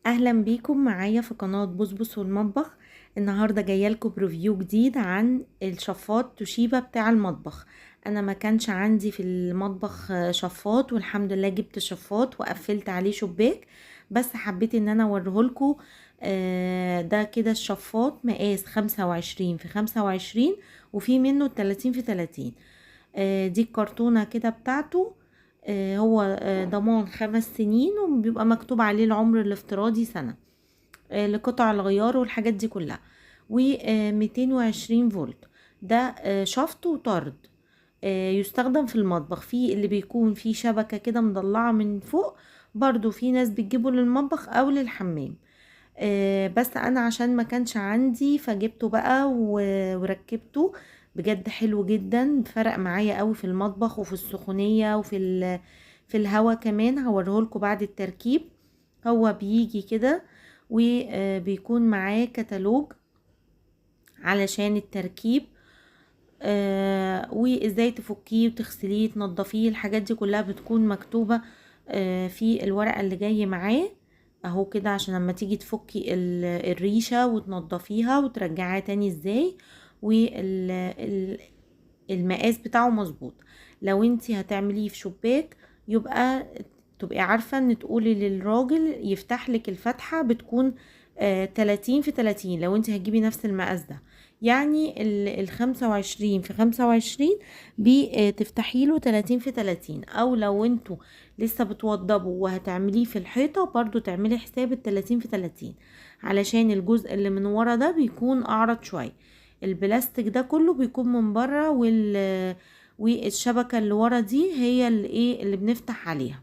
اهلا بيكم معايا في قناة بصبص والمطبخ. النهاردة جاية لكم بريفيو جديد عن الشفاط توشيبا بتاع المطبخ. انا ما كانش عندي في المطبخ شفاط، والحمد لله جبت شفاط وقفلت عليه شباك، بس حبيت ان انا اوريهولكم. ده كده الشفاط مقاس 25 في 25، وفي منه 30 في 30. دي الكرتونة كده بتاعته. هو ضمان 5 سنين، وبيبقى مكتوب عليه العمر الافتراضي سنة، لقطع الغيار والحاجات دي كلها. و220 فولت. ده شفط وطرد. يستخدم في المطبخ، في اللي بيكون فيه شبكة كده مضلعة من فوق، برضو في ناس بتجيبه للمطبخ او للحمام. بس انا عشان ما كانش عندي فجبته بقى وركبته. بجد حلو جدا، فرق معايا قوي في المطبخ وفي السخونية في الهوا كمان. هوريهولكوا بعد التركيب. هو بيجي كده وبيكون معاه كتالوج علشان التركيب، وازاي تفكيه وتغسليه تنضفيه. الحاجات دي كلها بتكون مكتوبة في الورقة اللي جاي معاه اهو كده، عشان لما تيجي تفكي الريشة وتنضفيها وترجعيها تاني ازاي، والمقاس بتاعه مظبوط. لو انتي هتعمليه في شباك يبقى تبقي عارفة ان تقولي للراجل يفتح لك الفتحة بتكون 30 في 30. لو انتي هتجيبي نفس المقاس ده، يعني 25 في 25 بتفتحي له 30 في 30. او لو انتوا لسه بتوضبوا وهتعمليه في الحيطة، برضو تعملي حساب 30 في 30، علشان الجزء اللي من ورا ده بيكون اعرض شوية. البلاستيك ده كله بيكون من بره، والشبكة اللي ورا دي هي اللي بنفتح عليها.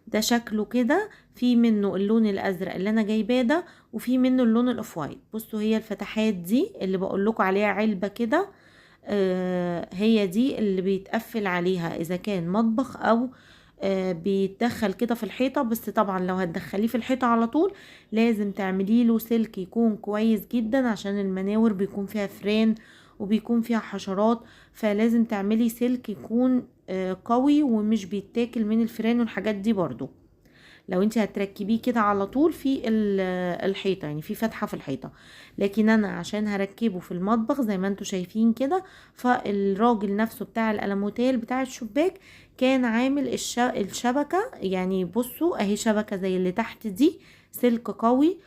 ده شكله كده. في منه اللون الازرق اللي انا جايباه ده، وفي منه اللون الاوف وايت. بصوا، هي الفتحات دي اللي بقول لكم عليها علبة كده، هي دي اللي بيتقفل عليها اذا كان مطبخ او بيتدخل كده في الحيطة. بس طبعا لو هتدخليه في الحيطة على طول لازم تعملي له سلك يكون كويس جدا، عشان المناور بيكون فيها فران وبيكون فيها حشرات، فلازم تعملي سلك يكون قوي ومش بيتاكل من الفران والحاجات دي. برضو لو انت هتركبيه كده على طول في الحيطة، يعني في فتحة في الحيطة. لكن انا عشان هركبه في المطبخ زي ما انتوا شايفين كده، فالراجل نفسه بتاع الألموتيل بتاع الشباك كان عامل الشبكة. يعني بصوا اهي شبكة زي اللي تحت دي، سلك قوي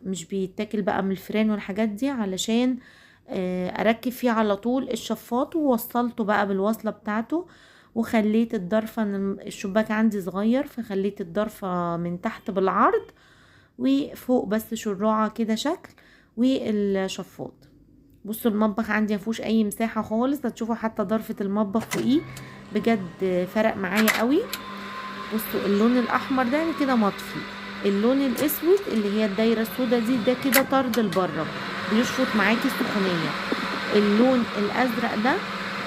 مش بيتاكل بقى من الفران والحاجات دي، علشان اركب فيه على طول الشفاط. ووصلته بقى بالوصلة بتاعته، وخليت الضرفة، ان الشباك عندي صغير فخليت الضرفة من تحت بالعرض، وفوق بس شراعة كده شكل، والشفاط. بصوا المطبخ عندي مفيهوش اي مساحة خالص، هتشوفوا حتى ضرفة المطبخ فوقيه. بجد فرق معايا قوي. بصوا اللون الاحمر ده يعني كده مطفي، اللون الاسود اللي هي الدايرة السوداء دي ده كده طرد لبره، بيشفط معاكي السخونية. اللون الازرق ده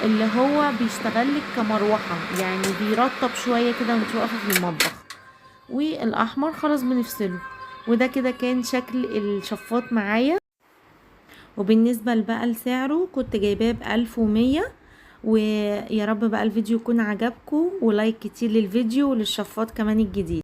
اللي هو بيشتغلك كمروحة، يعني بيرطب شوية كده وانت واقفة في المطبخ. والاحمر خلاص بنفصله. وده كده كان شكل الشفاط معايا. وبالنسبة بقى لسعره كنت جايباه ب1100. ويا رب بقى الفيديو يكون عجبكم، ولايك كتير للفيديو وللشفاط كمان الجديد.